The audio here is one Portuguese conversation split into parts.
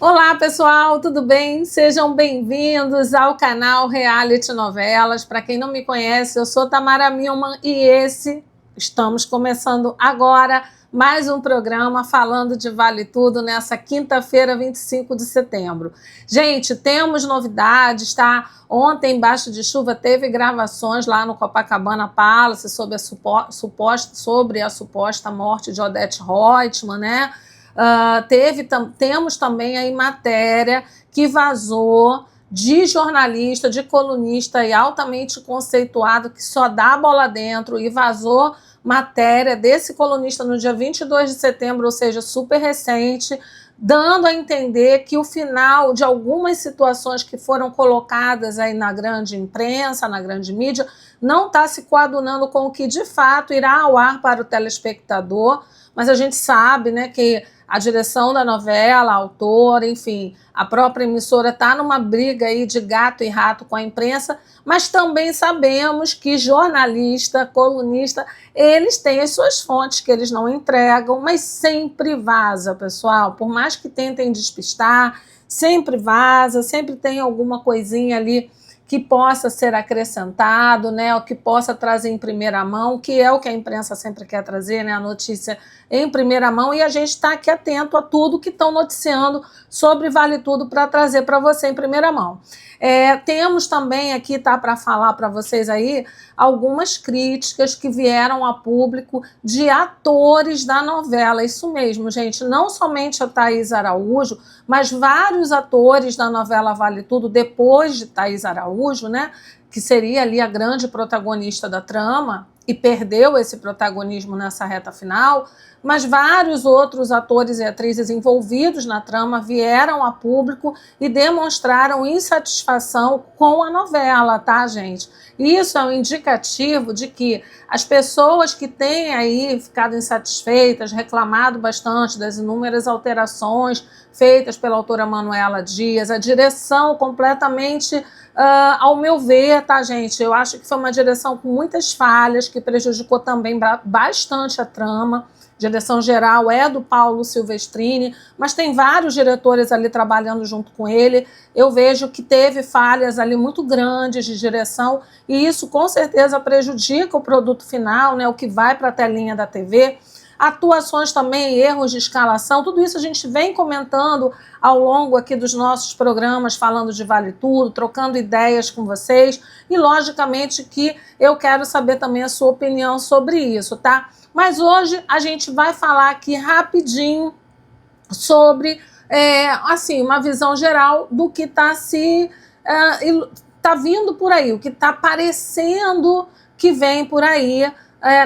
Olá pessoal, tudo bem? Sejam bem-vindos ao canal Reality Novelas. Para quem não me conhece, eu sou Tamara Milman e estamos começando agora mais um programa falando de Vale Tudo nessa quinta-feira, 25 de setembro. Gente, temos novidades, tá? Ontem, embaixo de chuva, teve gravações lá no Copacabana Palace sobre a suposta morte de Odete Roitman, né? Temos também aí matéria que vazou de jornalista, de colunista e altamente conceituado que só dá bola dentro, e vazou matéria desse colunista no dia 22 de setembro, ou seja, super recente, dando a entender que o final de algumas situações que foram colocadas aí na grande imprensa, na grande mídia, não está se coadunando com o que de fato irá ao ar para o telespectador, mas a gente sabe, né, que a direção da novela, a autora, enfim, a própria emissora está numa briga aí de gato e rato com a imprensa, mas também sabemos que jornalista, colunista, eles têm as suas fontes que eles não entregam, mas sempre vaza, pessoal. Por mais que tentem despistar, sempre vaza, sempre tem alguma coisinha ali que possa ser acrescentado, né, ou que possa trazer em primeira mão, que é o que a imprensa sempre quer trazer, né, a notícia em primeira mão, e a gente está aqui atento a tudo que estão noticiando sobre Vale Tudo para trazer para você em primeira mão. Temos também aqui, tá, para falar para vocês aí, algumas críticas que vieram a público de atores da novela. Isso mesmo, gente, não somente a Thaís Araújo, mas vários atores da novela Vale Tudo, depois de Thaís Araújo, né, que seria ali a grande protagonista da trama, e perdeu esse protagonismo nessa reta final, mas vários outros atores e atrizes envolvidos na trama vieram a público e demonstraram insatisfação com a novela, tá, gente? Isso é um indicativo de que as pessoas que têm aí ficado insatisfeitas, reclamado bastante das inúmeras alterações feitas pela autora Manuela Dias, a direção completamente, ao meu ver, tá, gente? Eu acho que foi uma direção com muitas falhas, que prejudicou também bastante a trama. A direção geral é do Paulo Silvestrini, mas tem vários diretores ali trabalhando junto com ele. Eu vejo que teve falhas ali muito grandes de direção, e isso com certeza prejudica o produto final, né, o que vai para a telinha da TV. Atuações também, erros de escalação, tudo isso a gente vem comentando ao longo aqui dos nossos programas, falando de Vale Tudo, trocando ideias com vocês, e logicamente que eu quero saber também a sua opinião sobre isso, tá? Mas hoje a gente vai falar aqui rapidinho sobre, assim, uma visão geral do que está tá vindo por aí, o que está parecendo que vem por aí,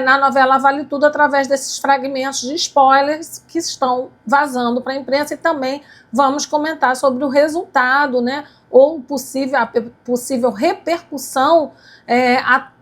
na novela Vale Tudo, através desses fragmentos de spoilers que estão vazando para a imprensa, e também vamos comentar sobre o resultado, né, ou a possível repercussão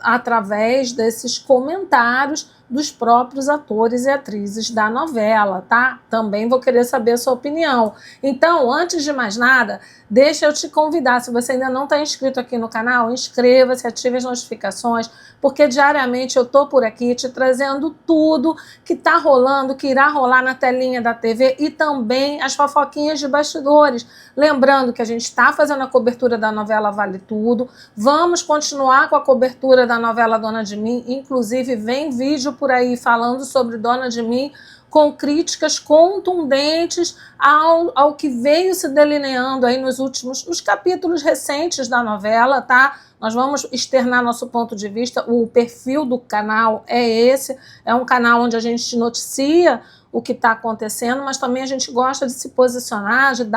através desses comentários dos próprios atores e atrizes da novela, tá? Também vou querer saber a sua opinião. Então, antes de mais nada, deixa eu te convidar, se você ainda não está inscrito aqui no canal, inscreva-se, ative as notificações, porque diariamente eu estou por aqui te trazendo tudo que está rolando, que irá rolar na telinha da TV, e também as fofoquinhas de bastidores. Lembrando que a gente está fazendo a cobertura da novela Vale Tudo, vamos continuar com a cobertura da novela Dona de Mim, inclusive vem vídeo por aí falando sobre Dona de Mim, com críticas contundentes ao que veio se delineando aí nos capítulos recentes da novela, tá? Nós vamos externar nosso ponto de vista, o perfil do canal é esse, é um canal onde a gente noticia o que está acontecendo, mas também a gente gosta de se posicionar, de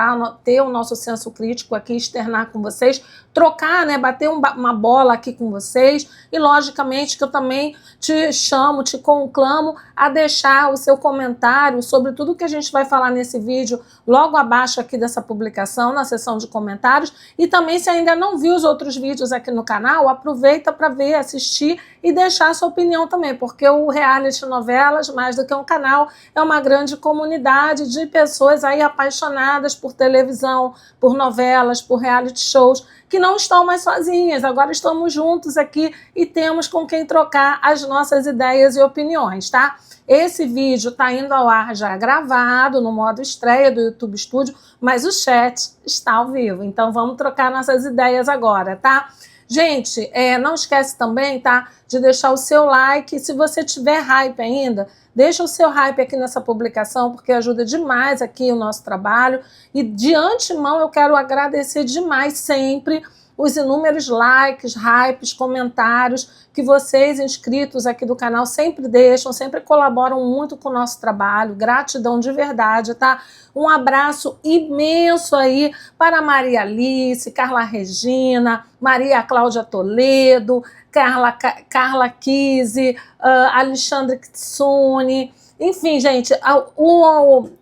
ter o nosso senso crítico aqui, externar com vocês, trocar, né, bater uma bola aqui com vocês, e logicamente que eu também te chamo, te conclamo a deixar o seu comentário sobre tudo que a gente vai falar nesse vídeo logo abaixo aqui dessa publicação, na seção de comentários, e também, se ainda não viu os outros vídeos aqui no canal, aproveita para ver, assistir e deixar a sua opinião também, porque o Reality Novelas, mais do que um canal, é uma grande comunidade de pessoas aí apaixonadas por televisão, por novelas, por reality shows, que não estão mais sozinhas, agora estamos juntos aqui e temos com quem trocar as nossas ideias e opiniões, tá? Esse vídeo está indo ao ar já gravado, no modo estreia do YouTube Studio, mas o chat está ao vivo, então vamos trocar nossas ideias agora, tá? Gente, não esquece também, tá, de deixar o seu like. Se você tiver hype ainda, deixa o seu hype aqui nessa publicação, porque ajuda demais aqui o nosso trabalho. E de antemão eu quero agradecer demais sempre os inúmeros likes, hypes, comentários que vocês, inscritos aqui do canal, sempre deixam, sempre colaboram muito com o nosso trabalho. Gratidão de verdade, tá? Um abraço imenso aí para Maria Alice, Carla Regina, Maria Cláudia Toledo, Carla Kise, Alexandre Kitsune. Enfim, gente,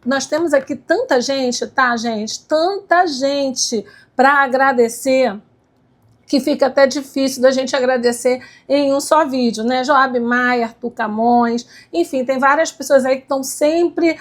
nós temos aqui tanta gente, tá, gente? Tanta gente para agradecer, que fica até difícil da gente agradecer em um só vídeo, né? Joab Maia, Arthur Camões, enfim, tem várias pessoas aí que estão sempre,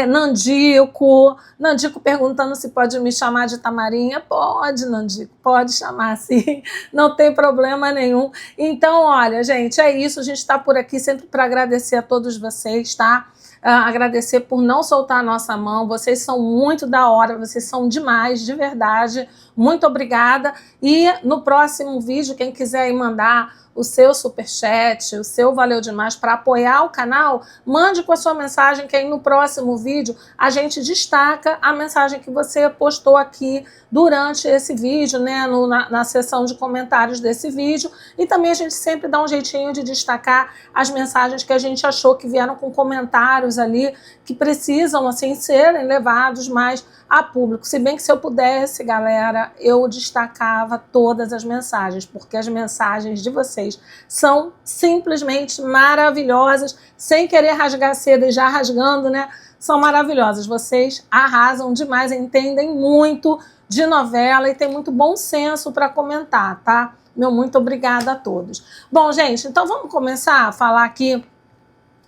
Nandico perguntando se pode me chamar de Tamarinha. Pode, Nandico, pode chamar sim, não tem problema nenhum. Então, olha, gente, é isso, a gente está por aqui sempre para agradecer a todos vocês, tá? Agradecer por não soltar a nossa mão, vocês são muito da hora, vocês são demais, de verdade, muito obrigada. E no próximo vídeo, quem quiser aí mandar o seu superchat, o seu valeu demais para apoiar o canal, mande com a sua mensagem, que aí no próximo vídeo a gente destaca a mensagem que você postou aqui durante esse vídeo, né, na seção de comentários desse vídeo. E também a gente sempre dá um jeitinho de destacar as mensagens que a gente achou que vieram com comentários ali, que precisam, assim, serem levados mais a público. Se bem que se eu pudesse, galera, eu destacava todas as mensagens, porque as mensagens de vocês são simplesmente maravilhosas, sem querer rasgar seda e já rasgando, né? São maravilhosas. Vocês arrasam demais, entendem muito de novela e tem muito bom senso para comentar, tá? Meu muito obrigada a todos. Bom, gente, então vamos começar a falar aqui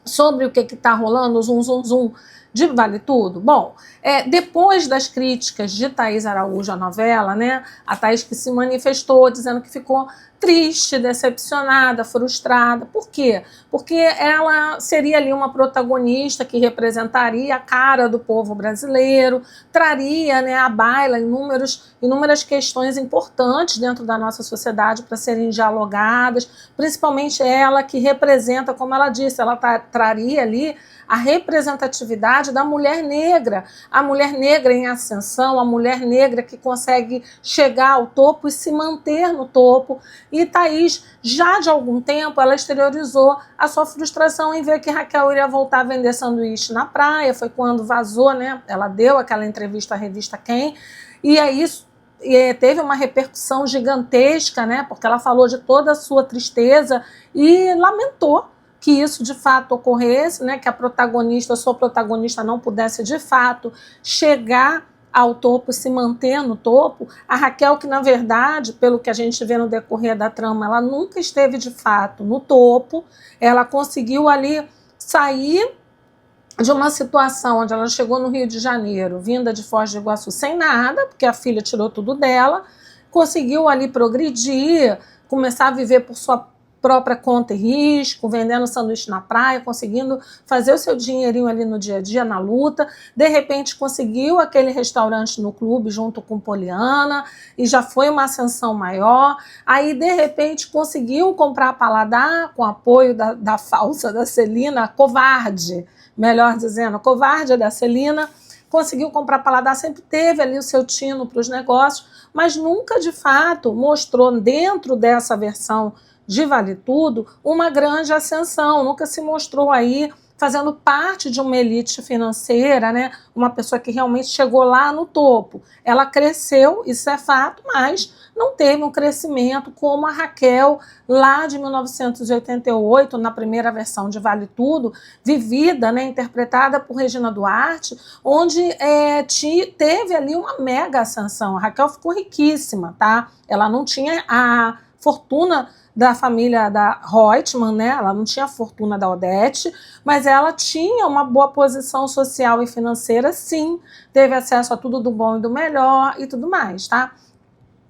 sobre o que está rolando, zum de Vale Tudo. Bom, depois das críticas de Thaís Araújo à novela, né, a Thaís que se manifestou dizendo que ficou triste, decepcionada, frustrada. Por quê? Porque ela seria ali uma protagonista que representaria a cara do povo brasileiro, traria, né, à baila inúmeras questões importantes dentro da nossa sociedade para serem dialogadas, principalmente ela que representa, como ela disse, ela traria ali a representatividade da mulher negra, a mulher negra em ascensão, a mulher negra que consegue chegar ao topo e se manter no topo. E Thaís, já de algum tempo, ela exteriorizou a sua frustração em ver que Raquel iria voltar a vender sanduíche na praia. Foi quando vazou, né? Ela deu aquela entrevista à revista Quem, e é isso. Teve uma repercussão gigantesca, né? Porque ela falou de toda a sua tristeza e lamentou que isso de fato ocorresse, né, que a sua protagonista não pudesse de fato chegar ao topo, se manter no topo. A Raquel, que na verdade, pelo que a gente vê no decorrer da trama, ela nunca esteve de fato no topo, ela conseguiu ali sair de uma situação onde ela chegou no Rio de Janeiro, vinda de Foz do Iguaçu sem nada, porque a filha tirou tudo dela, conseguiu ali progredir, começar a viver por sua própria conta e risco, vendendo sanduíche na praia, conseguindo fazer o seu dinheirinho ali no dia a dia, na luta. De repente conseguiu aquele restaurante no clube junto com Poliana e já foi uma ascensão maior. Aí de repente conseguiu comprar a Paladar com apoio da falsa da Celina, a covarde, melhor dizendo, a covarde da Celina. Conseguiu comprar Paladar, sempre teve ali o seu tino para os negócios, mas nunca de fato mostrou dentro dessa versão de Vale Tudo uma grande ascensão, nunca se mostrou aí fazendo parte de uma elite financeira, né? Uma pessoa que realmente chegou lá no topo. Ela cresceu, isso é fato, mas não teve um crescimento como a Raquel lá de 1988, na primeira versão de Vale Tudo, vivida, né, interpretada por Regina Duarte, onde teve ali uma mega ascensão. A Raquel ficou riquíssima, tá? Ela não tinha a fortuna da família da Reutemann, né? Ela não tinha a fortuna da Odete, mas ela tinha uma boa posição social e financeira, sim, teve acesso a tudo do bom e do melhor e tudo mais, tá?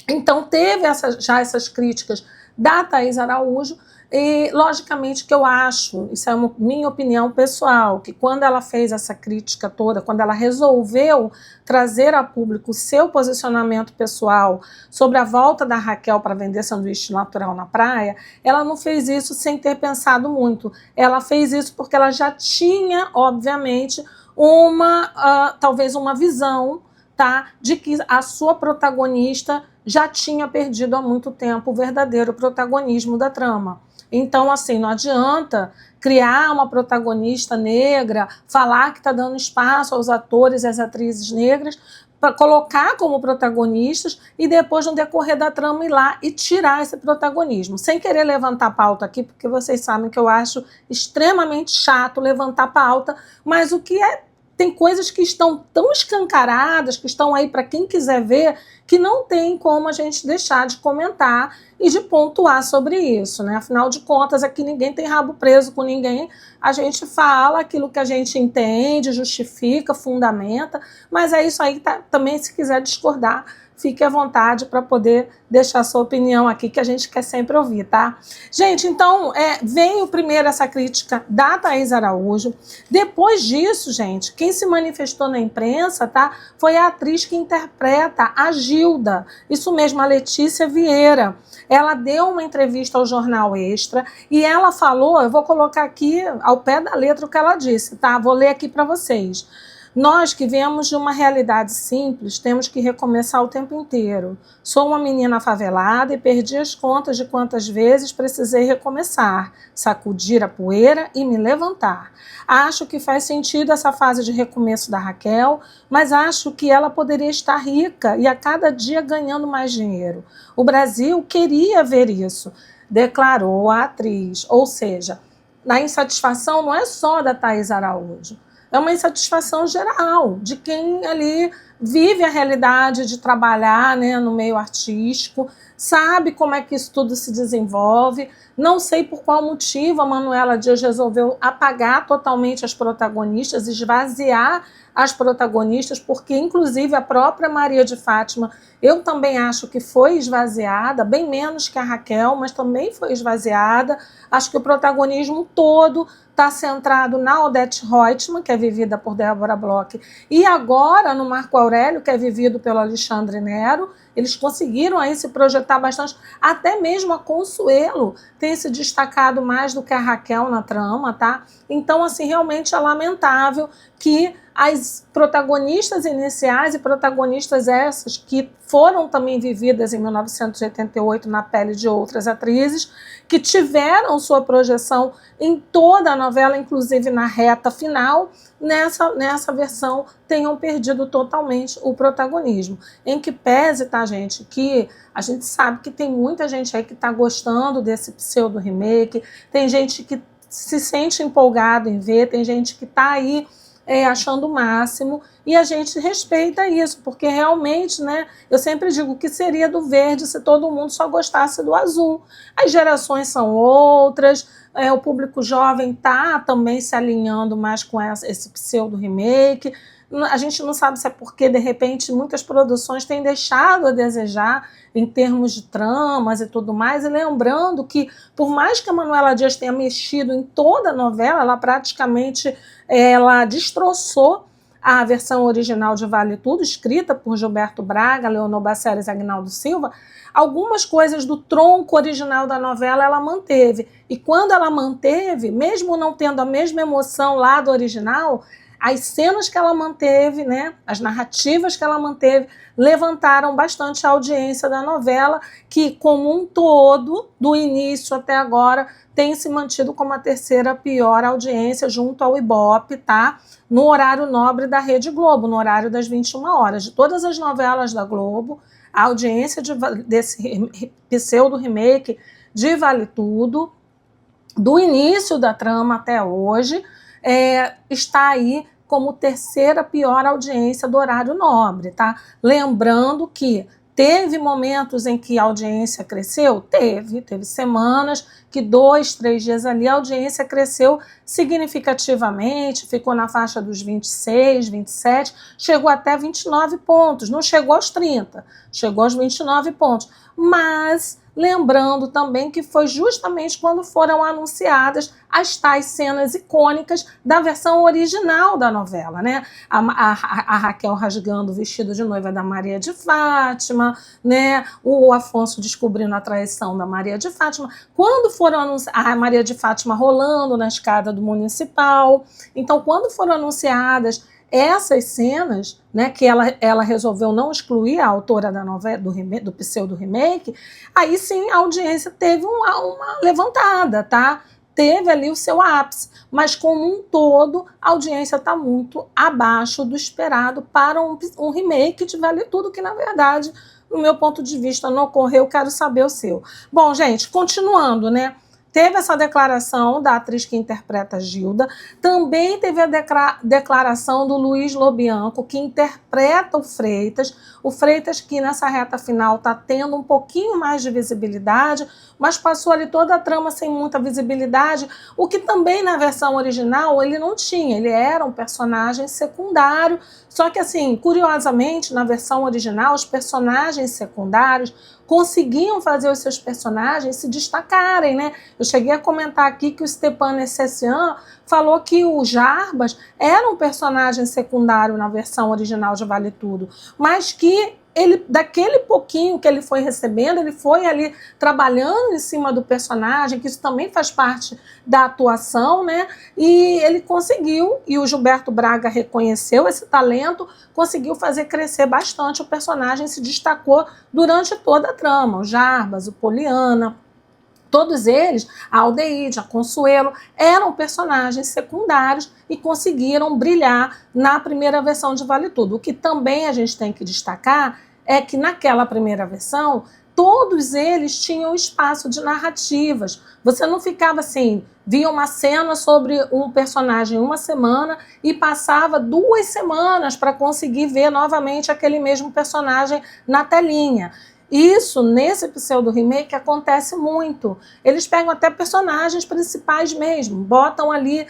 Então teve já essas críticas da Thaís Araújo, e logicamente que eu acho, isso é minha opinião pessoal, que quando ela fez essa crítica toda, quando ela resolveu trazer a público o seu posicionamento pessoal sobre a volta da Raquel para vender sanduíche natural na praia, ela não fez isso sem ter pensado muito. Ela fez isso porque ela já tinha, obviamente, talvez uma visão, tá, de que a sua protagonista já tinha perdido há muito tempo o verdadeiro protagonismo da trama. Então, assim, não adianta criar uma protagonista negra, falar que está dando espaço aos atores e às atrizes negras, para colocar como protagonistas e depois, no decorrer da trama, ir lá e tirar esse protagonismo. Sem querer levantar pauta aqui, porque vocês sabem que eu acho extremamente chato levantar pauta, mas o que é... Tem coisas que estão tão escancaradas, que estão aí para quem quiser ver, que não tem como a gente deixar de comentar e de pontuar sobre isso, né? Afinal de contas, aqui ninguém tem rabo preso com ninguém, a gente fala aquilo que a gente entende, justifica, fundamenta, mas é isso aí, tá? Também se quiser discordar, fique à vontade para poder deixar sua opinião aqui, que a gente quer sempre ouvir, tá? Gente, então, veio primeiro essa crítica da Thaís Araújo. Depois disso, gente, quem se manifestou na imprensa, tá? Foi a atriz que interpreta a Gilda. Isso mesmo, a Letícia Vieira. Ela deu uma entrevista ao Jornal Extra e ela falou, eu vou colocar aqui ao pé da letra o que ela disse, tá? Vou ler aqui para vocês. Nós que viemos de uma realidade simples, temos que recomeçar o tempo inteiro. Sou uma menina favelada e perdi as contas de quantas vezes precisei recomeçar, sacudir a poeira e me levantar. Acho que faz sentido essa fase de recomeço da Raquel, mas acho que ela poderia estar rica e a cada dia ganhando mais dinheiro. O Brasil queria ver isso, declarou a atriz. Ou seja, a insatisfação não é só da Thaís Araújo. É uma insatisfação geral de quem ali vive a realidade de trabalhar, né, no meio artístico, sabe como é que isso tudo se desenvolve. Não sei por qual motivo a Manuela Dias resolveu apagar totalmente as protagonistas, esvaziar as protagonistas, porque inclusive a própria Maria de Fátima, eu também acho que foi esvaziada, bem menos que a Raquel, mas também foi esvaziada. Acho que o protagonismo todo está centrado na Odete Reutemann, que é vivida por Débora Bloch, e agora no Marco Aurélio, que é vivido pelo Alexandre Nero. Eles conseguiram aí se projetar bastante, até mesmo a Consuelo tem se destacado mais do que a Raquel na trama, tá? Então, assim, realmente é lamentável que as protagonistas iniciais e protagonistas essas que foram também vividas em 1988 na pele de outras atrizes, que tiveram sua projeção em toda a novela, inclusive na reta final, nessa versão tenham perdido totalmente o protagonismo. Em que pese, tá, gente, que a gente sabe que tem muita gente aí que está gostando desse pseudo-remake, tem gente que se sente empolgado em ver, tem gente que está aí achando o máximo, e a gente respeita isso, porque realmente, né, eu sempre digo que seria do verde se todo mundo só gostasse do azul. As gerações são outras, o público jovem está também se alinhando mais com esse pseudo-remake. A gente não sabe se é porque, de repente, muitas produções têm deixado a desejar em termos de tramas e tudo mais, e lembrando que, por mais que a Manuela Dias tenha mexido em toda a novela, ela praticamente destroçou a versão original de Vale Tudo, escrita por Gilberto Braga, Leonor Baceres e Agnaldo Silva. Algumas coisas do tronco original da novela ela manteve, e quando ela manteve, mesmo não tendo a mesma emoção lá do original, as cenas que ela manteve, né, as narrativas que ela manteve, levantaram bastante a audiência da novela, que, como um todo, do início até agora, tem se mantido como a terceira pior audiência junto ao Ibope, tá? No horário nobre da Rede Globo, no horário das 21 horas. De todas as novelas da Globo, a audiência desse pseudo-remake de Vale Tudo, do início da trama até hoje, está aí como terceira pior audiência do horário nobre, tá? Lembrando que Teve momentos em que a audiência cresceu? Teve semanas que 2, 3 dias ali a audiência cresceu significativamente, ficou na faixa dos 26, 27, chegou até 29 pontos, não chegou aos 30, chegou aos 29 pontos. Mas lembrando também que foi justamente quando foram anunciadas as tais cenas icônicas da versão original da novela, né? A Raquel rasgando o vestido de noiva da Maria de Fátima, né? O Afonso descobrindo a traição da Maria de Fátima. Quando foram anunciadas, a Maria de Fátima rolando na escada do Municipal. Então, quando foram anunciadas essas cenas, né, que ela resolveu não excluir a autora da novela, do pseudo-remake, aí sim a audiência teve uma levantada, tá? Teve ali o seu ápice, mas como um todo, a audiência está muito abaixo do esperado para um remake de Vale Tudo, que na verdade, no meu ponto de vista, não ocorreu. Quero saber o seu. Bom, gente, continuando, né? Teve essa declaração da atriz que interpreta Gilda, também teve a declaração do Luiz Lobianco, que interpreta o Freitas que nessa reta final está tendo um pouquinho mais de visibilidade, mas passou ali toda a trama sem muita visibilidade, o que também na versão original ele não tinha, ele era um personagem secundário, só que assim, curiosamente, na versão original, os personagens secundários conseguiam fazer os seus personagens se destacarem, né? Eu cheguei a comentar aqui que o Stepan Essessian falou que o Jarbas era um personagem secundário na versão original de Vale Tudo, mas que ele, daquele pouquinho que ele foi recebendo, ele foi ali trabalhando em cima do personagem, que isso também faz parte da atuação, né? E ele conseguiu, e o Gilberto Braga reconheceu esse talento, conseguiu fazer crescer bastante o personagem, se destacou durante toda a trama. O Jarbas, o Poliana, todos eles, a Aldeide, a Consuelo, eram personagens secundários e conseguiram brilhar na primeira versão de Vale Tudo. O que também a gente tem que destacar é que naquela primeira versão, todos eles tinham espaço de narrativas. Você não ficava assim, via uma cena sobre um personagem uma semana e passava 2 semanas para conseguir ver novamente aquele mesmo personagem na telinha. Isso, nesse pseudo-remake, acontece muito. Eles pegam até personagens principais mesmo, botam ali,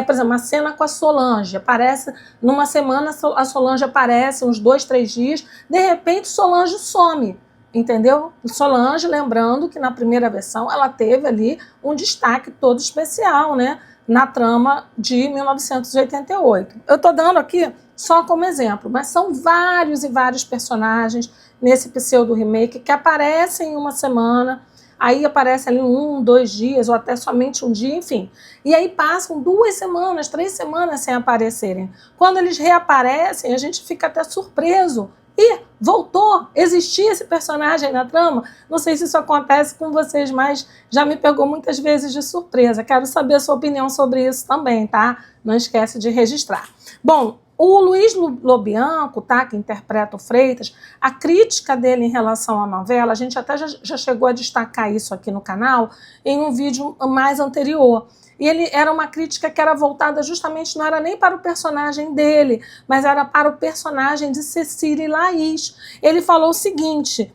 por exemplo, uma cena com a Solange, aparece numa semana, a Solange aparece uns 2, 3 dias, de repente Solange some, entendeu? Solange, lembrando que na primeira versão ela teve ali um destaque todo especial, né? Na trama de 1988. Eu estou dando aqui só como exemplo, mas são vários e vários personagens nesse pseudo-remake que aparecem em uma semana, aí aparece ali 1, 2 dias, ou até somente um dia, enfim. E aí passam 2 semanas, 3 semanas sem aparecerem. Quando eles reaparecem, a gente fica até surpreso. E voltou, existia esse personagem na trama. Não sei se isso acontece com vocês, mas já me pegou muitas vezes de surpresa. Quero saber a sua opinião sobre isso também, tá? Não esquece de registrar. Bom, o Luiz Lobianco, tá, que interpreta o Freitas, a crítica dele em relação à novela, a gente até já chegou a destacar isso aqui no canal em um vídeo mais anterior. E ele era uma crítica que era voltada justamente, não era nem para o personagem dele, mas era para o personagem de Cecília e Laís. Ele falou o seguinte: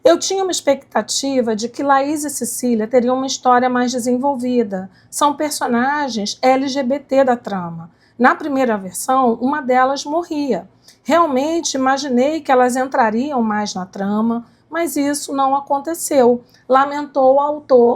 eu tinha uma expectativa de que Laís e Cecília teriam uma história mais desenvolvida. São personagens LGBT da trama. Na primeira versão, uma delas morria. Realmente imaginei que elas entrariam mais na trama, mas isso não aconteceu. Lamentou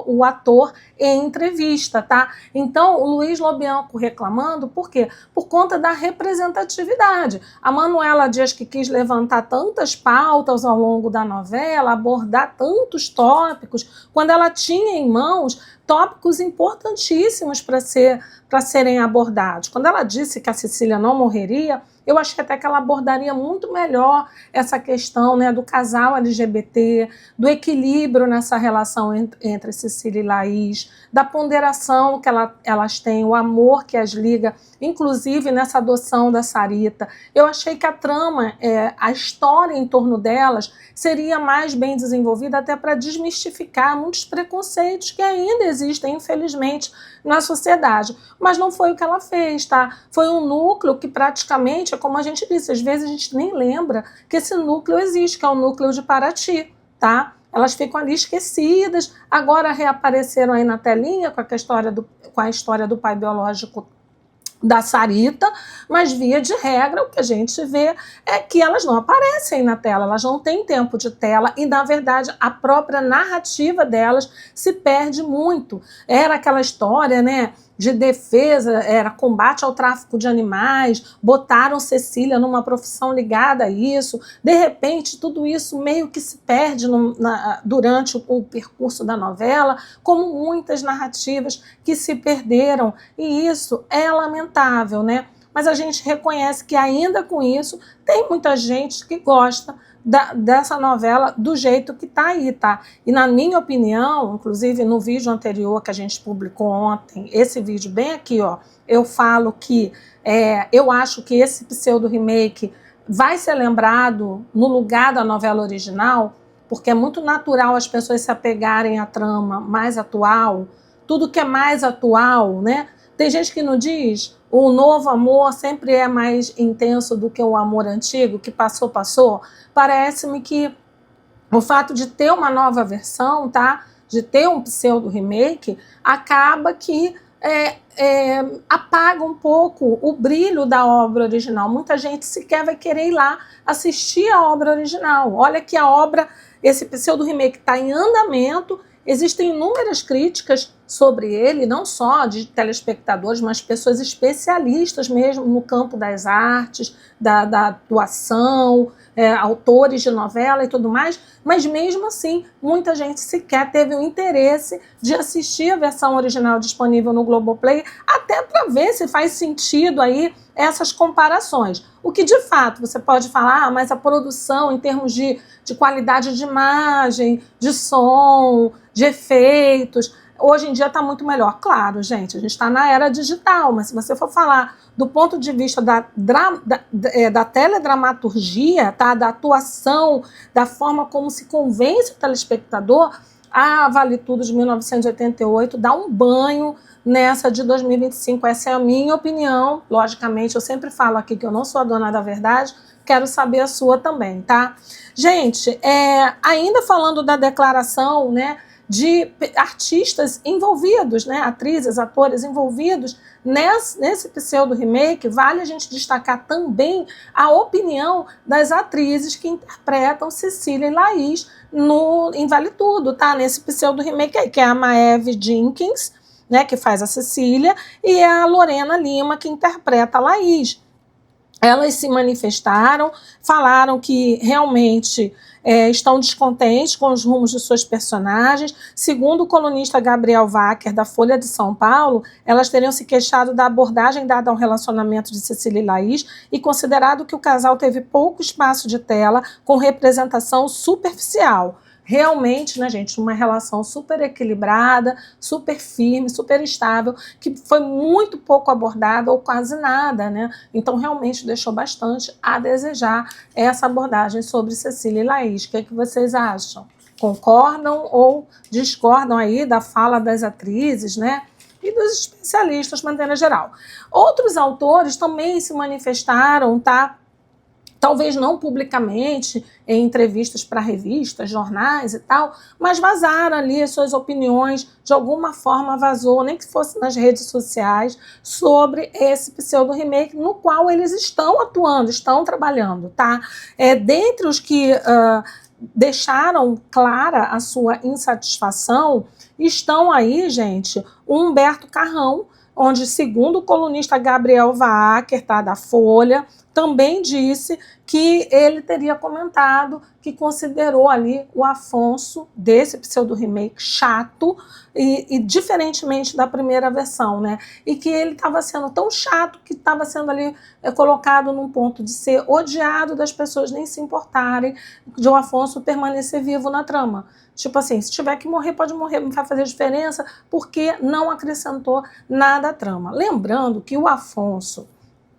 o ator em entrevista, tá? Então, o Luiz Lobianco reclamando, por quê? Por conta da representatividade. A Manuela Dias, que quis levantar tantas pautas ao longo da novela, abordar tantos tópicos, quando ela tinha em mãos tópicos importantíssimos para serem abordados. Quando ela disse que a Cecília não morreria, eu achei até que ela abordaria muito melhor essa questão, né, do casal LGBT, do equilíbrio nessa relação entre Cecília e Laís, da ponderação que elas têm, o amor que as liga, inclusive nessa adoção da Sarita. Eu achei que a trama, a história em torno delas, seria mais bem desenvolvida até para desmistificar muitos preconceitos que ainda existem, infelizmente, na sociedade. Mas não foi o que ela fez, tá? Foi um núcleo que praticamente, como a gente disse, às vezes a gente nem lembra que esse núcleo existe, que é o núcleo de Paraty, tá? Elas ficam ali esquecidas, agora reapareceram aí na telinha com a história do pai biológico da Sarita, mas via de regra o que a gente vê é que elas não aparecem na tela, elas não têm tempo de tela e, na verdade, a própria narrativa delas se perde muito. Era aquela história, né, de defesa, era combate ao tráfico de animais, botaram Cecília numa profissão ligada a isso, de repente tudo isso meio que se perde durante o percurso da novela, como muitas narrativas que se perderam, e isso é lamentável, né? Mas a gente reconhece que ainda com isso tem muita gente que gosta dessa novela do jeito que tá aí, tá? E na minha opinião, inclusive no vídeo anterior que a gente publicou ontem, esse vídeo bem aqui, ó, eu falo que eu acho que esse pseudo remake vai ser lembrado no lugar da novela original, porque é muito natural as pessoas se apegarem à trama mais atual, tudo que é mais atual, né? Tem gente que não diz, o novo amor sempre é mais intenso do que o amor antigo, que passou, passou. Parece-me que o fato de ter uma nova versão, tá? De ter um pseudo remake, acaba que apaga um pouco o brilho da obra original. Muita gente sequer vai querer ir lá assistir a obra original. Olha que a obra, esse pseudo remake está em andamento. Existem inúmeras críticas sobre ele, não só de telespectadores, mas pessoas especialistas mesmo no campo das artes, da atuação, autores de novela e tudo mais, mas mesmo assim, muita gente sequer teve o interesse de assistir a versão original disponível no Globoplay, até para ver se faz sentido aí essas comparações. O que de fato você pode falar, mas a produção em termos de qualidade de imagem, de som, de efeitos, hoje em dia está muito melhor. Claro, gente, a gente está na era digital, mas se você for falar do ponto de vista da teledramaturgia, tá? Da atuação, da forma como se convence o telespectador, a Vale Tudo de 1988 dá um banho nessa de 2025. Essa é a minha opinião. Logicamente, eu sempre falo aqui que eu não sou a dona da verdade, quero saber a sua também, tá? Gente, ainda falando da declaração, né, de artistas envolvidos, né, atrizes, atores envolvidos nesse pseudo remake, vale a gente destacar também a opinião das atrizes que interpretam Cecília e Laís em Vale Tudo, tá? Nesse pseudo remake aí, que é a Maeve Jenkins, né, que faz a Cecília, e a Lorena Lima, que interpreta a Laís. Elas se manifestaram, falaram que realmente estão descontentes com os rumos de suas personagens. Segundo o colunista Gabriel Wacker, da Folha de São Paulo, elas teriam se queixado da abordagem dada ao relacionamento de Cecília e Laís e considerado que o casal teve pouco espaço de tela, com representação superficial. Realmente, né, gente, uma relação super equilibrada, super firme, super estável, que foi muito pouco abordada ou quase nada, né? Então, realmente deixou bastante a desejar essa abordagem sobre Cecília e Laís. O que é que vocês acham? Concordam ou discordam aí da fala das atrizes, né? E dos especialistas, de maneira geral. Outros autores também se manifestaram, tá? Talvez não publicamente, em entrevistas para revistas, jornais e tal, mas vazaram ali as suas opiniões, de alguma forma vazou, nem que fosse nas redes sociais, sobre esse pseudo remake, no qual eles estão atuando, estão trabalhando, tá? Dentre os que deixaram clara a sua insatisfação, estão aí, gente, o Humberto Carrão, onde, segundo o colunista Gabriel Wacker, tá, da Folha, também disse que ele teria comentado que considerou ali o Afonso, desse pseudo-remake, chato, e diferentemente da primeira versão, né? E que ele estava sendo tão chato que estava sendo ali colocado num ponto de ser odiado, das pessoas nem se importarem de o Afonso permanecer vivo na trama. Tipo assim, se tiver que morrer, pode morrer, não vai fazer diferença, porque não acrescentou nada à trama. Lembrando que o Afonso,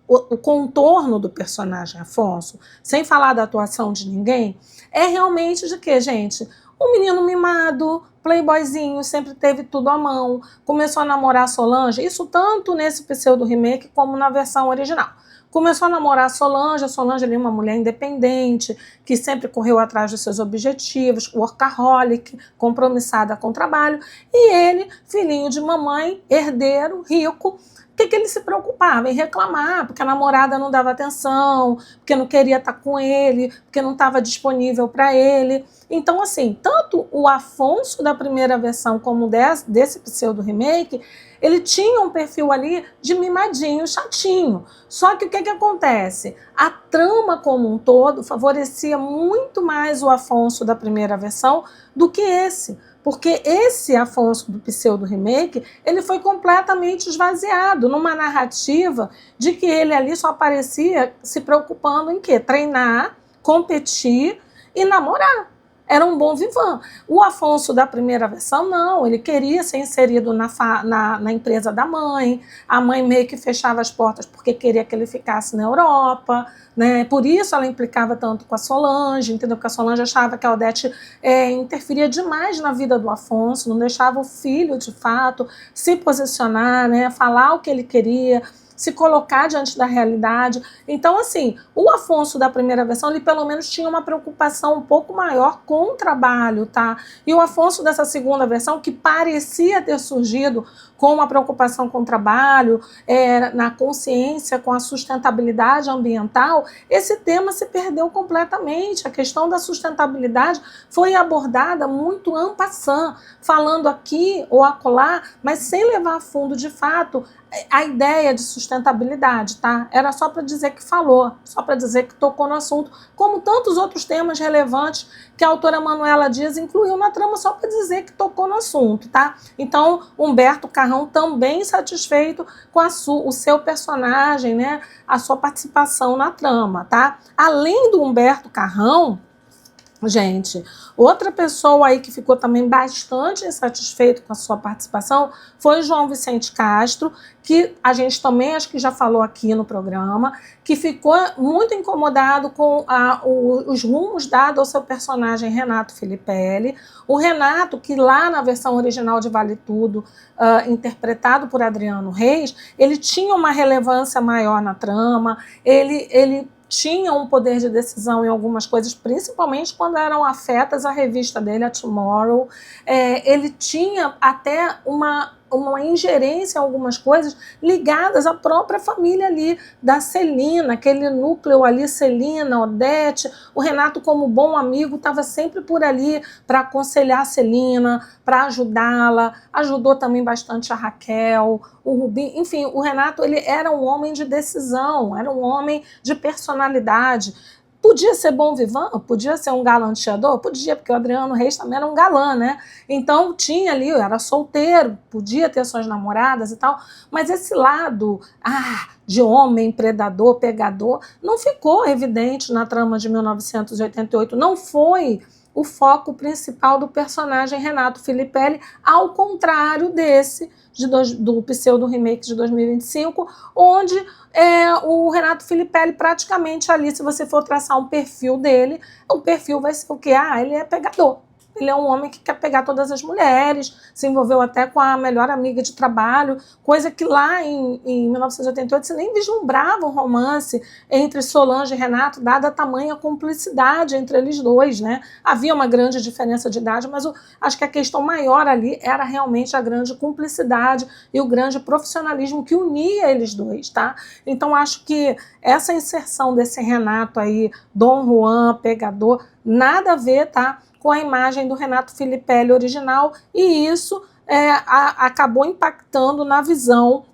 o contorno do personagem Afonso, sem falar da atuação de ninguém, é realmente de quê, gente? Um menino mimado, playboyzinho, sempre teve tudo à mão, começou a namorar Solange, isso tanto nesse pseudo remake como na versão original. começou a namorar a Solange ali é uma mulher independente, que sempre correu atrás dos seus objetivos, workaholic, compromissada com o trabalho, e ele, filhinho de mamãe, herdeiro, rico, o que ele se preocupava? Em reclamar, porque a namorada não dava atenção, porque não queria estar com ele, porque não estava disponível para ele. Então, assim, tanto o Afonso da primeira versão como desse pseudo-remake, ele tinha um perfil ali de mimadinho, chatinho. Só que o que acontece? A trama como um todo favorecia muito mais o Afonso da primeira versão do que esse. Porque esse Afonso do pseudo-remake, ele foi completamente esvaziado numa narrativa de que ele ali só aparecia se preocupando em quê? Treinar, competir e namorar. Era um bom vivan. O Afonso da primeira versão, não. Ele queria ser inserido na empresa da mãe. A mãe meio que fechava as portas porque queria que ele ficasse na Europa, né? Por isso ela implicava tanto com a Solange, entendeu? Porque a Solange achava que a Odete interferia demais na vida do Afonso, não deixava o filho, de fato, se posicionar, né? Falar o que ele queria, se colocar diante da realidade. Então, assim, o Afonso da primeira versão, ele pelo menos tinha uma preocupação um pouco maior com o trabalho, tá? E o Afonso dessa segunda versão, que parecia ter surgido com uma preocupação com o trabalho, na consciência, com a sustentabilidade ambiental, esse tema se perdeu completamente. A questão da sustentabilidade foi abordada muito en passant, falando aqui ou acolá, mas sem levar a fundo, de fato, a ideia de sustentabilidade, tá? Era só para dizer que falou, só para dizer que tocou no assunto, como tantos outros temas relevantes que a autora Manuela Dias incluiu na trama, só para dizer que tocou no assunto, tá? Então, Humberto Carrão também satisfeito com o seu personagem, né? A sua participação na trama, tá? Além do Humberto Carrão, gente, outra pessoa aí que ficou também bastante insatisfeito com a sua participação foi João Vicente Castro, que a gente também acho que já falou aqui no programa, que ficou muito incomodado com os rumos dados ao seu personagem Renato Filipelli. O Renato, que lá na versão original de Vale Tudo, interpretado por Adriano Reis, ele tinha uma relevância maior na trama, ele tinha um poder de decisão em algumas coisas, principalmente quando eram afetas à revista dele, a Tomorrow. Ele tinha até uma ingerência em algumas coisas ligadas à própria família ali, da Celina, aquele núcleo ali, Celina, Odete. O Renato, como bom amigo, estava sempre por ali para aconselhar a Celina, para ajudá-la, ajudou também bastante a Raquel, o Rubim, enfim, o Renato ele era um homem de decisão, era um homem de personalidade. Podia ser bom vivan? Podia ser um galanteador? Podia, porque o Adriano Reis também era um galã, né? Então tinha ali, era solteiro, podia ter suas namoradas e tal, mas esse lado de homem, predador, pegador, não ficou evidente na trama de 1988, não foi o foco principal do personagem Renato Filipelli, ao contrário desse, do pseudo-remake de 2025, onde o Renato Filipelli praticamente ali, se você for traçar um perfil dele, o perfil vai ser o quê? Ele é pegador. Ele é um homem que quer pegar todas as mulheres, se envolveu até com a melhor amiga de trabalho, coisa que lá em 1988 você nem vislumbrava um romance entre Solange e Renato, dada a tamanha cumplicidade entre eles dois, né? Havia uma grande diferença de idade, mas acho que a questão maior ali era realmente a grande cumplicidade e o grande profissionalismo que unia eles dois, tá? Então acho que essa inserção desse Renato aí, Dom Juan, pegador, nada a ver, tá? Com a imagem do Renato Filipelli original, e isso acabou impactando na visão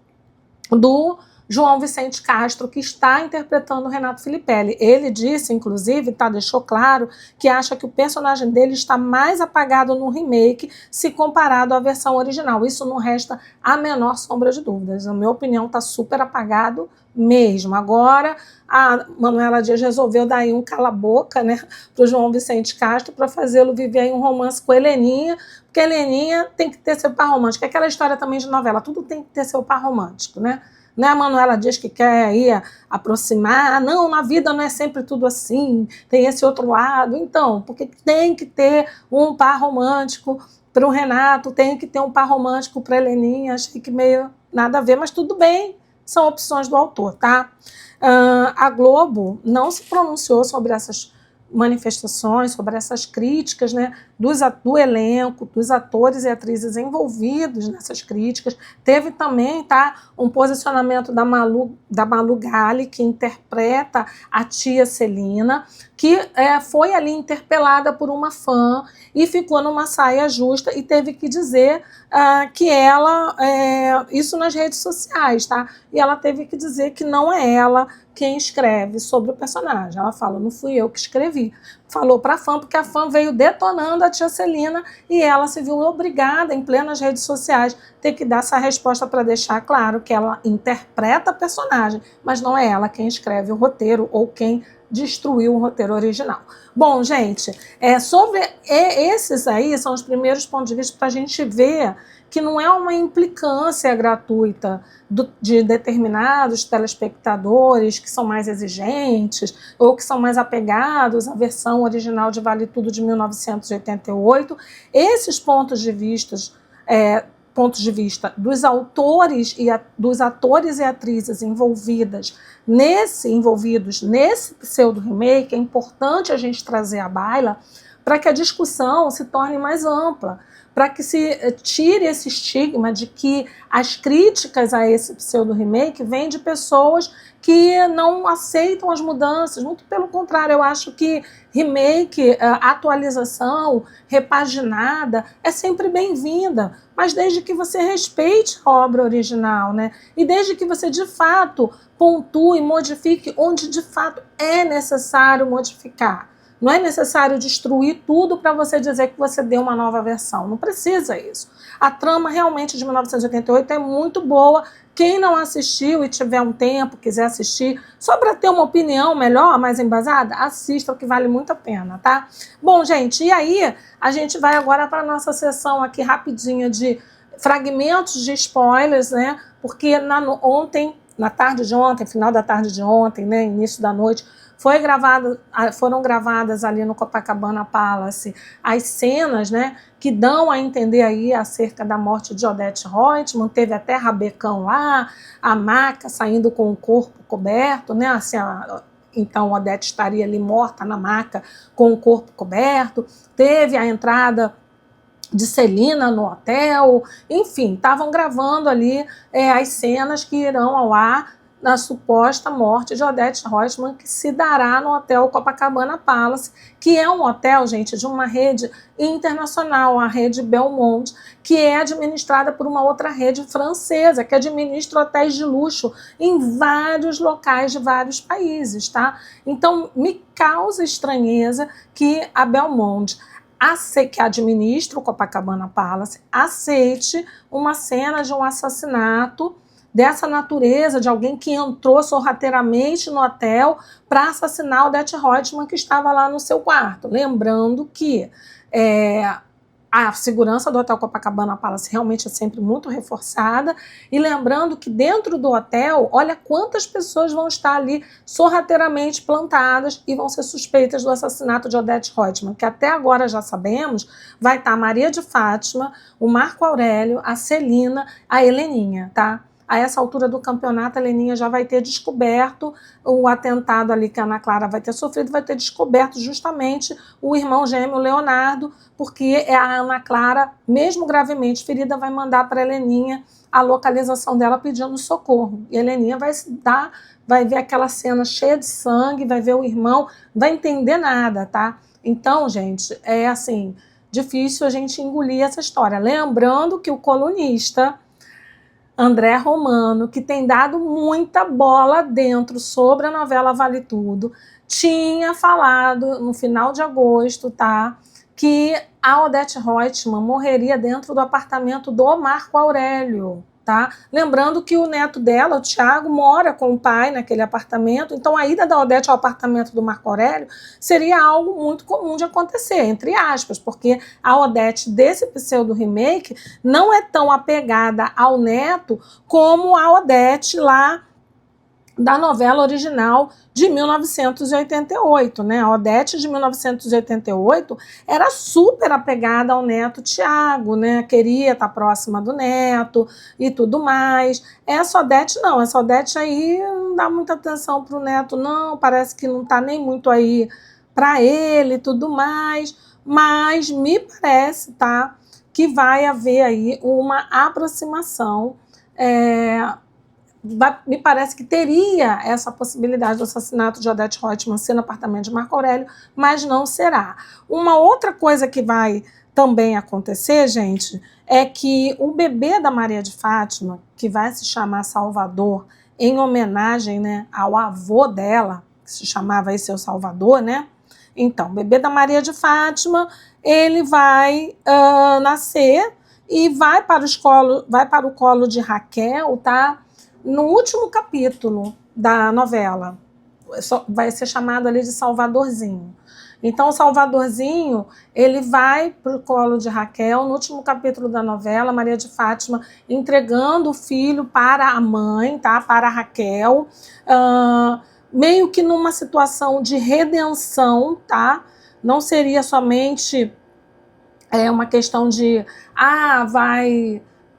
do João Vicente Castro, que está interpretando o Renato Filipelli. Ele disse, inclusive, deixou claro, que acha que o personagem dele está mais apagado no remake se comparado à versão original. Isso não resta a menor sombra de dúvidas. Na minha opinião, está super apagado mesmo. Agora, a Manuela Dias resolveu dar aí um cala-boca, né, para o João Vicente Castro, para fazê-lo viver aí um romance com a Heleninha, porque a Heleninha tem que ter seu par romântico. Aquela história também de novela, tudo tem que ter seu par romântico, né? Não é a Manuela Dias que quer aí aproximar, não, na vida não é sempre tudo assim, tem esse outro lado. Então, porque tem que ter um par romântico para o Renato, tem que ter um par romântico para a Heleninha, achei que meio nada a ver, mas tudo bem. são opções do autor, tá? A Globo não se pronunciou sobre essas manifestações, sobre essas críticas, né, do elenco, dos atores e atrizes envolvidos nessas críticas. Teve também, tá, um posicionamento da Malu Gali, que interpreta a tia Celina, que foi ali interpelada por uma fã e ficou numa saia justa e teve que dizer que ela, isso nas redes sociais, tá? E ela teve que dizer que não é ela quem escreve sobre o personagem. Ela fala, não fui eu que escrevi. Falou para a fã, porque a fã veio detonando a tia Celina e ela se viu obrigada, em plenas redes sociais, ter que dar essa resposta para deixar claro que ela interpreta a personagem, mas não é ela quem escreve o roteiro ou quem destruiu o roteiro original. Bom, gente, sobre esses aí são os primeiros pontos de vista para a gente ver que não é uma implicância gratuita de determinados telespectadores que são mais exigentes ou que são mais apegados à versão original de Vale Tudo de 1988. Esses pontos de vista dos autores e dos atores e atrizes envolvidos nesse pseudo-remake, é importante a gente trazer à baila para que a discussão se torne mais ampla, para que se tire esse estigma de que as críticas a esse pseudo-remake vêm de pessoas que não aceitam as mudanças. Muito pelo contrário, eu acho que remake, atualização, repaginada, é sempre bem-vinda, mas desde que você respeite a obra original, né? E desde que você, de fato, pontue, modifique onde, de fato, é necessário modificar. Não é necessário destruir tudo para você dizer que você deu uma nova versão. Não precisa isso. A trama realmente de 1988 é muito boa. Quem não assistiu e tiver um tempo, quiser assistir, só para ter uma opinião melhor, mais embasada, assista, que vale muito a pena, tá? Bom, gente, e aí a gente vai agora para a nossa sessão aqui rapidinha de fragmentos de spoilers, né? Porque na tarde de ontem, final da tarde de ontem, né, início da noite, foram gravadas ali no Copacabana Palace as cenas, né, que dão a entender aí acerca da morte de Odete Roitman. Teve até rabecão lá, a maca saindo com o corpo coberto, né, assim, então Odete estaria ali morta na maca com o corpo coberto. Teve a entrada de Celina no hotel, enfim, estavam gravando ali as cenas que irão ao ar na suposta morte de Odete Roitman, que se dará no Hotel Copacabana Palace, que é um hotel, gente, de uma rede internacional, a rede Belmond, que é administrada por uma outra rede francesa, que administra hotéis de luxo em vários locais de vários países, tá? Então, me causa estranheza que a Belmond, que administra o Copacabana Palace, aceite uma cena de um assassinato dessa natureza, de alguém que entrou sorrateiramente no hotel para assassinar Odete Roitman, que estava lá no seu quarto. Lembrando que a segurança do Hotel Copacabana Palace realmente é sempre muito reforçada, e lembrando que dentro do hotel, olha quantas pessoas vão estar ali sorrateiramente plantadas e vão ser suspeitas do assassinato de Odete Roitman, que até agora já sabemos, vai estar a Maria de Fátima, o Marco Aurélio, a Celina, a Heleninha, tá? A essa altura do campeonato, a Heleninha já vai ter descoberto o atentado ali que a Ana Clara vai ter sofrido, vai ter descoberto justamente o irmão gêmeo Leonardo, porque a Ana Clara, mesmo gravemente ferida, vai mandar para a Heleninha a localização dela pedindo socorro. E a Heleninha vai ver aquela cena cheia de sangue, vai ver o irmão, vai entender nada, tá? Então, gente, é assim, difícil a gente engolir essa história. Lembrando que o colunista André Romano, que tem dado muita bola dentro sobre a novela Vale Tudo, tinha falado no final de agosto, tá, que a Odete Roitman morreria dentro do apartamento do Marco Aurélio. Tá? Lembrando que o neto dela, o Thiago, mora com o pai naquele apartamento, então a ida da Odete ao apartamento do Marco Aurélio seria algo muito comum de acontecer, entre aspas, porque a Odete desse pseudo-remake não é tão apegada ao neto como a Odete lá da novela original de 1988, né? A Odete de 1988 era super apegada ao neto Tiago, né? Queria estar próxima do neto e tudo mais. Essa Odete não, essa Odete aí não dá muita atenção para o neto, não, parece que não está nem muito aí para ele e tudo mais, mas me parece, tá, que vai haver aí uma aproximação. Me parece que teria essa possibilidade do assassinato de Odete Roitman ser no apartamento de Marco Aurélio, mas não será. Uma outra coisa que vai também acontecer, gente, é que o bebê da Maria de Fátima, que vai se chamar Salvador, em homenagem, né, ao avô dela, que se chamava aí Seu Salvador, né? Então, o bebê da Maria de Fátima, ele vai nascer e vai para o colo de Raquel, tá? No último capítulo da novela, vai ser chamado ali de Salvadorzinho. Então, o Salvadorzinho, ele vai para o colo de Raquel, no último capítulo da novela, Maria de Fátima entregando o filho para a mãe, tá? Para a Raquel, meio que numa situação de redenção, tá? Não seria somente uma questão de,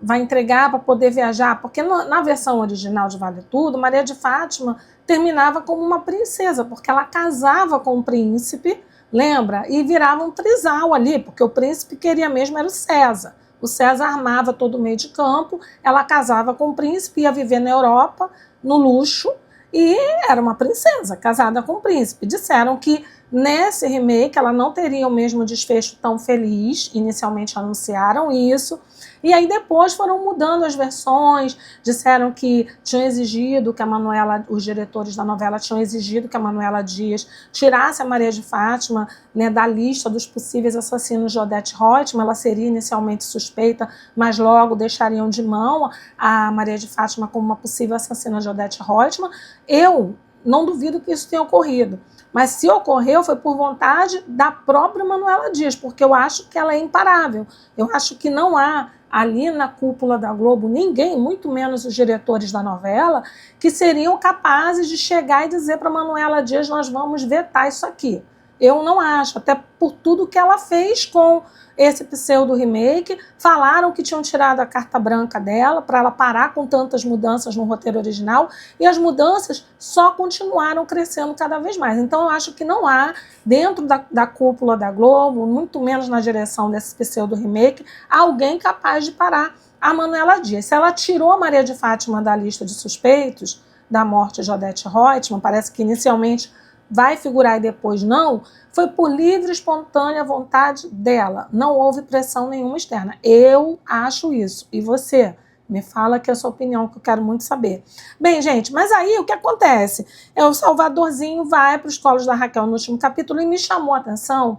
vai entregar para poder viajar, porque na versão original de Vale Tudo, Maria de Fátima terminava como uma princesa, porque ela casava com o príncipe, lembra? E virava um trisal ali, porque o príncipe queria mesmo era o César. O César armava todo o meio de campo, ela casava com o príncipe, ia viver na Europa, no luxo, e era uma princesa, casada com o príncipe. Disseram que nesse remake ela não teria o mesmo desfecho tão feliz, inicialmente anunciaram isso, e aí depois foram mudando as versões, disseram que tinham exigido que a Manuela, os diretores da novela tinham exigido que a Manuela Dias tirasse a Maria de Fátima, né, da lista dos possíveis assassinos de Odete Roitman. Ela seria inicialmente suspeita, mas logo deixariam de mão a Maria de Fátima como uma possível assassina de Odete Roitman. Eu não duvido que isso tenha ocorrido, mas se ocorreu foi por vontade da própria Manuela Dias, porque eu acho que ela é imparável. Eu acho que não há ali na cúpula da Globo ninguém, muito menos os diretores da novela, que seriam capazes de chegar e dizer para Manuela Dias: nós vamos vetar isso aqui. Eu não acho, até por tudo que ela fez com esse pseudo-remake. Falaram que tinham tirado a carta branca dela para ela parar com tantas mudanças no roteiro original, e as mudanças só continuaram crescendo cada vez mais. Então eu acho que não há, dentro da cúpula da Globo, muito menos na direção desse pseudo-remake, alguém capaz de parar a Manuela Dias. Se ela tirou a Maria de Fátima da lista de suspeitos da morte de Odete Roitman, parece que inicialmente vai figurar e depois não, foi por livre e espontânea vontade dela. Não houve pressão nenhuma externa. Eu acho isso. E você? Me fala aqui a sua opinião, que eu quero muito saber. Bem, gente, mas aí o que acontece? O Salvadorzinho vai para os colos da Raquel no último capítulo, e me chamou a atenção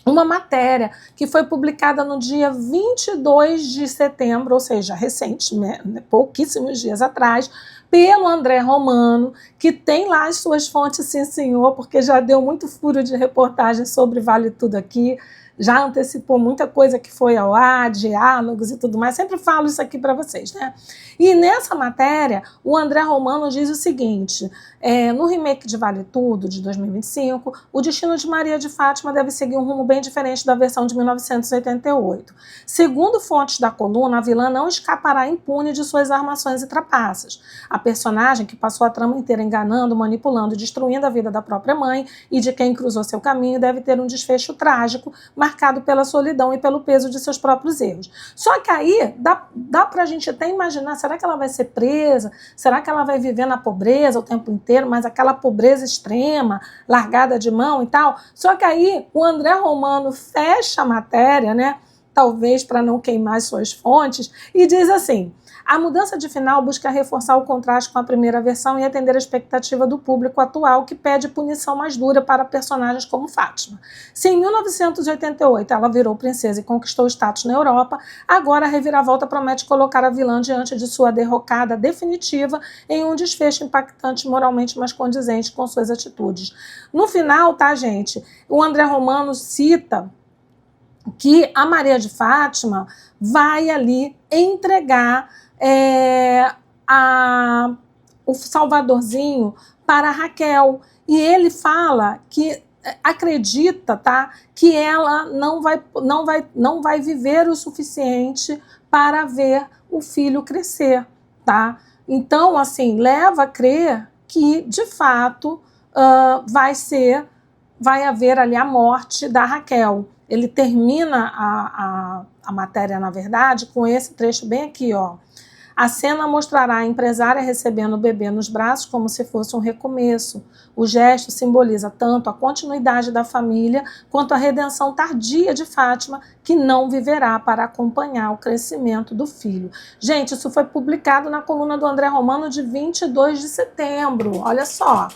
uma matéria que foi publicada no dia 22 de setembro, ou seja, recente, né, pouquíssimos dias atrás, pelo André Romano, que tem lá as suas fontes, sim senhor, porque já deu muito furo de reportagem sobre Vale Tudo aqui, já antecipou muita coisa que foi ao ar, diálogos e tudo mais, sempre falo isso aqui para vocês, né? E nessa matéria, o André Romano diz o seguinte: no remake de Vale Tudo, de 2025, o destino de Maria de Fátima deve seguir um rumo bem diferente da versão de 1988. Segundo fontes da coluna, a vilã não escapará impune de suas armações e trapaças. A personagem, que passou a trama inteira enganando, manipulando e destruindo a vida da própria mãe e de quem cruzou seu caminho, deve ter um desfecho trágico, marcado pela solidão e pelo peso de seus próprios erros. Só que aí dá pra gente até imaginar, será que ela vai ser presa? Será que ela vai viver na pobreza o tempo inteiro, mas aquela pobreza extrema, largada de mão e tal? Só que aí o André Romano fecha a matéria, né? Talvez para não queimar suas fontes, e diz assim: a mudança de final busca reforçar o contraste com a primeira versão e atender a expectativa do público atual, que pede punição mais dura para personagens como Fátima. Se em 1988 ela virou princesa e conquistou status na Europa, agora a reviravolta promete colocar a vilã diante de sua derrocada definitiva em um desfecho impactante, moralmente mais condizente com suas atitudes. No final, tá, gente? O André Romano cita que a Maria de Fátima vai ali entregar o Salvadorzinho para a Raquel. E ele fala que acredita, tá, que ela não vai viver o suficiente para ver o filho crescer, tá? Então, assim, leva a crer que, de fato, vai haver ali a morte da Raquel. Ele termina a matéria, na verdade, com esse trecho bem aqui, ó. A cena mostrará a empresária recebendo o bebê nos braços como se fosse um recomeço. O gesto simboliza tanto a continuidade da família quanto a redenção tardia de Fátima, que não viverá para acompanhar o crescimento do filho. Gente, isso foi publicado na coluna do André Romano de 22 de setembro. Olha só.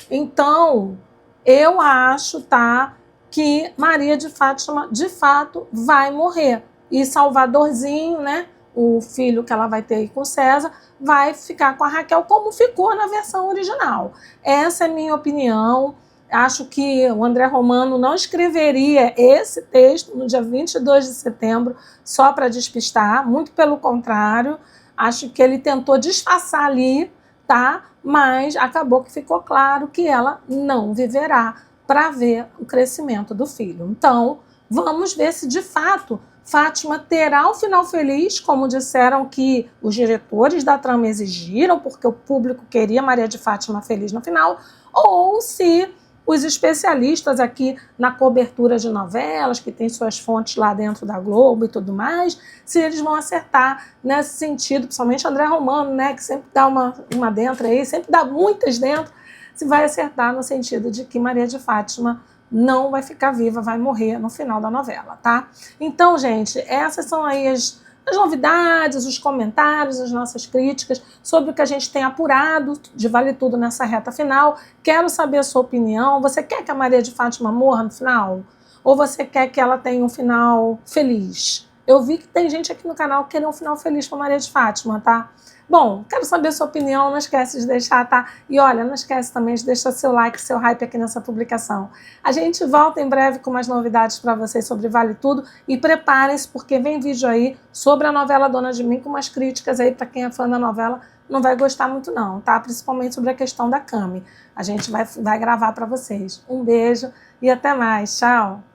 Então, eu acho, tá, que Maria de Fátima, de fato, vai morrer. E Salvadorzinho, né, o filho que ela vai ter aí com César, vai ficar com a Raquel como ficou na versão original. Essa é a minha opinião. Acho que o André Romano não escreveria esse texto no dia 22 de setembro só para despistar, muito pelo contrário. Acho que ele tentou disfarçar ali, tá? Mas acabou que ficou claro que ela não viverá para ver o crescimento do filho. Então, vamos ver se de fato Fátima terá um final feliz, como disseram que os diretores da trama exigiram, porque o público queria Maria de Fátima feliz no final, ou se os especialistas aqui na cobertura de novelas, que tem suas fontes lá dentro da Globo e tudo mais, se eles vão acertar nesse sentido, principalmente André Romano, né, que sempre dá uma dentro aí, sempre dá muitas dentro, se vai acertar no sentido de que Maria de Fátima não vai ficar viva, vai morrer no final da novela, tá? Então, gente, essas são aí as novidades, os comentários, as nossas críticas sobre o que a gente tem apurado de Vale Tudo nessa reta final. Quero saber a sua opinião. Você quer que a Maria de Fátima morra no final? Ou você quer que ela tenha um final feliz? Eu vi que tem gente aqui no canal que quer um final feliz para Maria de Fátima, tá? Bom, quero saber a sua opinião, não esquece de deixar, tá? E olha, não esquece também de deixar seu like, seu hype aqui nessa publicação. A gente volta em breve com mais novidades para vocês sobre Vale Tudo e preparem-se porque vem vídeo aí sobre a novela Dona de Mim com umas críticas aí para quem é fã da novela, não vai gostar muito não, tá? Principalmente sobre a questão da Cami. A gente vai gravar para vocês. Um beijo e até mais. Tchau!